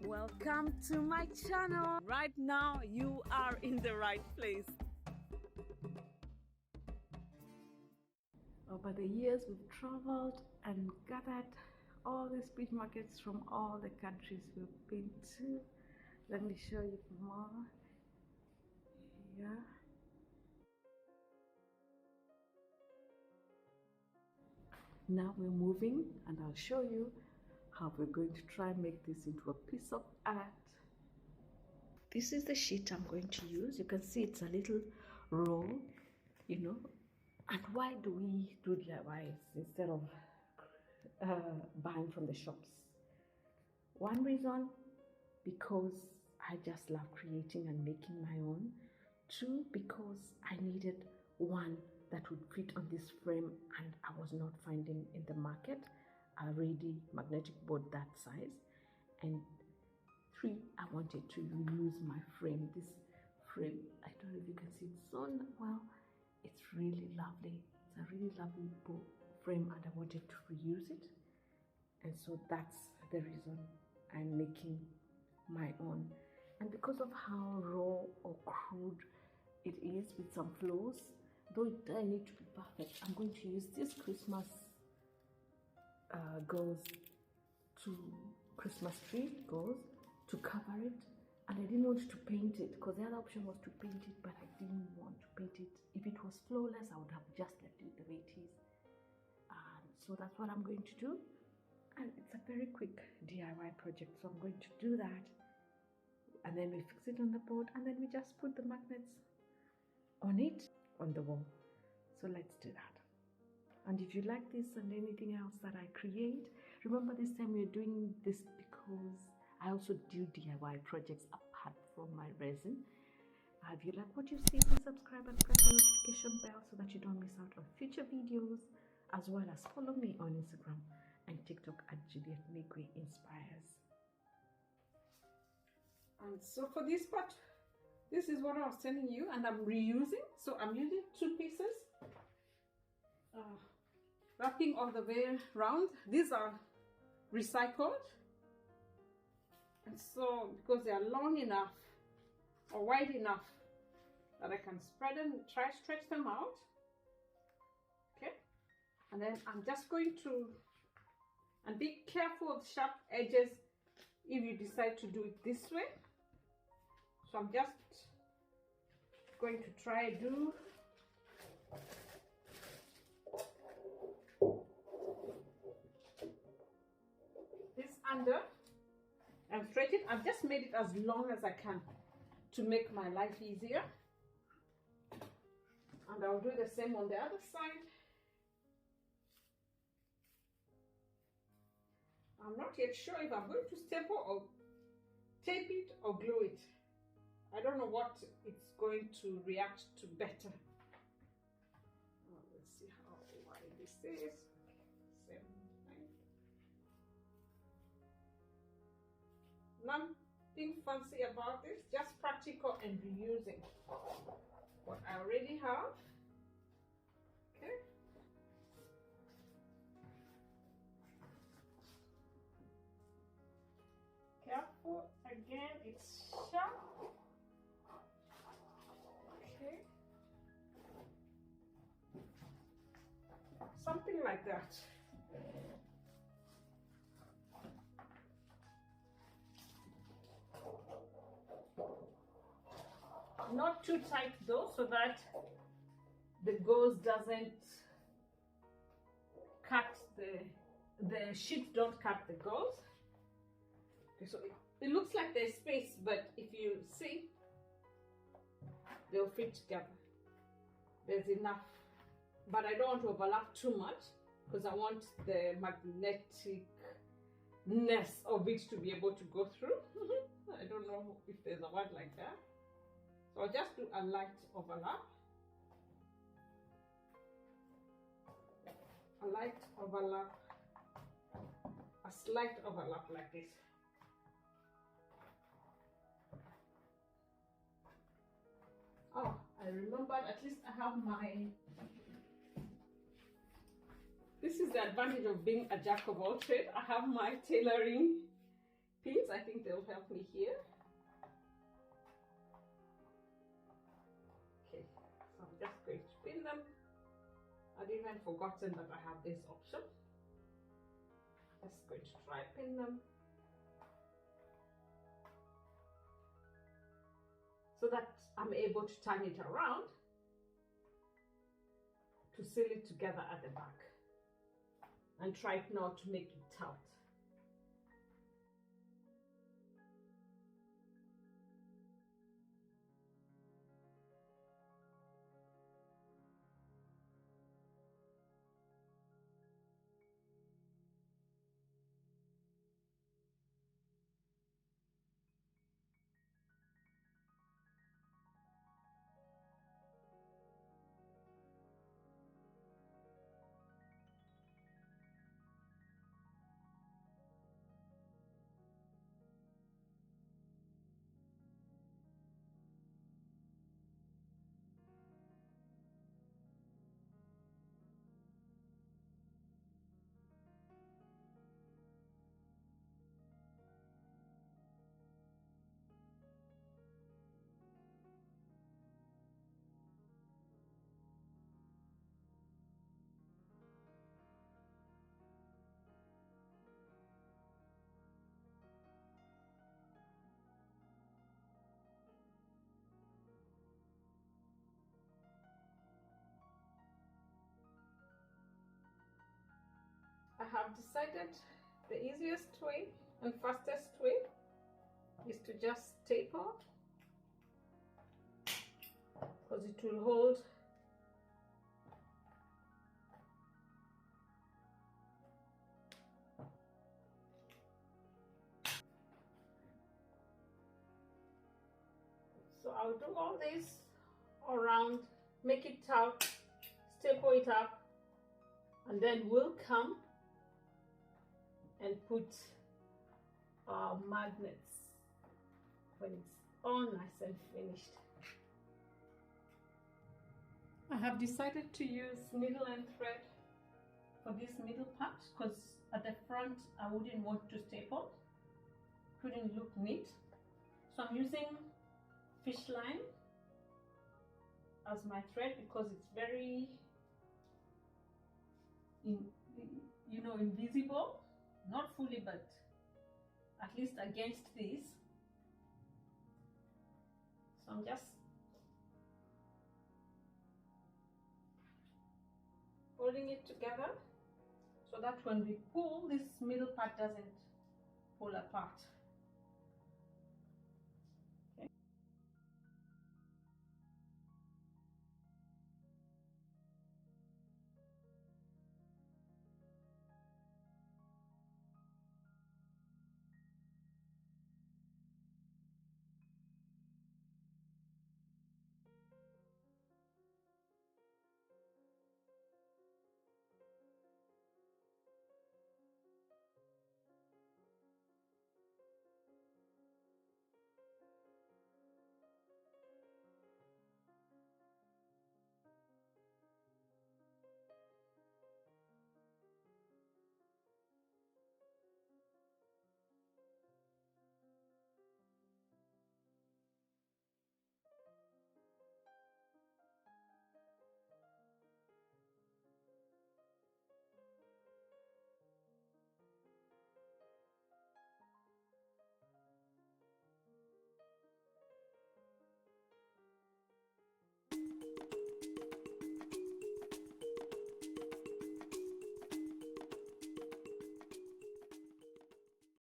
Welcome to my channel. Right now you are in the right place. Over the years we've traveled and gathered all the street markets from all the countries we've been to. Let me show you more. Yeah. Now we're moving and I'll show you how we're going to try and make this into a piece of art. This is the sheet I'm going to use. You can see it's a little roll, you know. And why do we do DIYs instead of buying from the shops? One reason, because I just love creating and making my own. Two, because I needed one that would fit on this frame and I was not finding in the market a ready magnetic board that size. And three, I wanted to use my frame. This frame, I don't know if you can see it so well. It's really lovely. It's a really lovely frame and I wanted to reuse it. And so that's the reason I'm making my own. And because of how raw or crude it is with some flaws, though it doesn't need to be perfect, I'm going to use this Christmas Christmas tree gauze to cover it. And I didn't want to paint it because the other option was to paint it, but I didn't want to paint it. If it was flawless, I would have just left it the way it is. So that's what I'm going to do. And it's a very quick DIY project, so I'm going to do that. And then we fix it on the board and then we just put the magnets on it, on the wall. So let's do that. And if you like this and anything else that I create, remember this time we're doing this because I also do DIY projects apart from my resin. If you like what you see, please subscribe and press the notification bell so that you don't miss out on future videos, as well as follow me on Instagram and TikTok at Juliet Migwe Inspires. And so for this part, this is what I was telling you, and I'm reusing. So I'm using two pieces, wrapping all the way around. These are recycled. And so, because they are long enough or wide enough that I can spread them, stretch them out. Okay. And then I'm just going to, and be careful of sharp edges if you decide to do it this way. So I'm just going to try do this under and straight it. I've just made it as long as I can to make my life easier. And I'll do the same on the other side. I'm not yet sure if I'm going to staple or tape it or glue it. I don't know what it's going to react to better. Let's see how wide this is. Same thing. Nothing fancy about this, just practical and reusing what I already have. Okay. Careful, again, it's sharp. Okay. Something like that. Not too tight though, so that the gauze doesn't cut the sheets don't cut the gauze. Okay, so it looks like there's space, but if you see, they'll fit together. There's enough, but I don't want to overlap too much because I want the magneticness of it to be able to go through. I don't know if there's a word like that. So I'll just do a light overlap. A light overlap. A slight overlap like this. Oh, I remembered, at least I have my, this is the advantage of being a jack of all trades. I have my tailoring pins. I think they'll help me here. Okay, so I'm just going to pin them. I'd even forgotten that I have this option. Just going to try pin them so that I'm able to turn it around to seal it together at the back, and try not to make it tight. I have decided the easiest way and fastest way is to just staple, because it will hold so I'll do all this around, make it taut, staple it up, and then we'll come and put our magnets when it's all nice and finished. I have decided to use needle and thread for this middle part, because at the front I wouldn't want to staple, couldn't look neat. So I'm using fish line as my thread because it's very invisible, not fully, but at least against this. So I'm just holding it together so that when we pull, this middle part doesn't pull apart.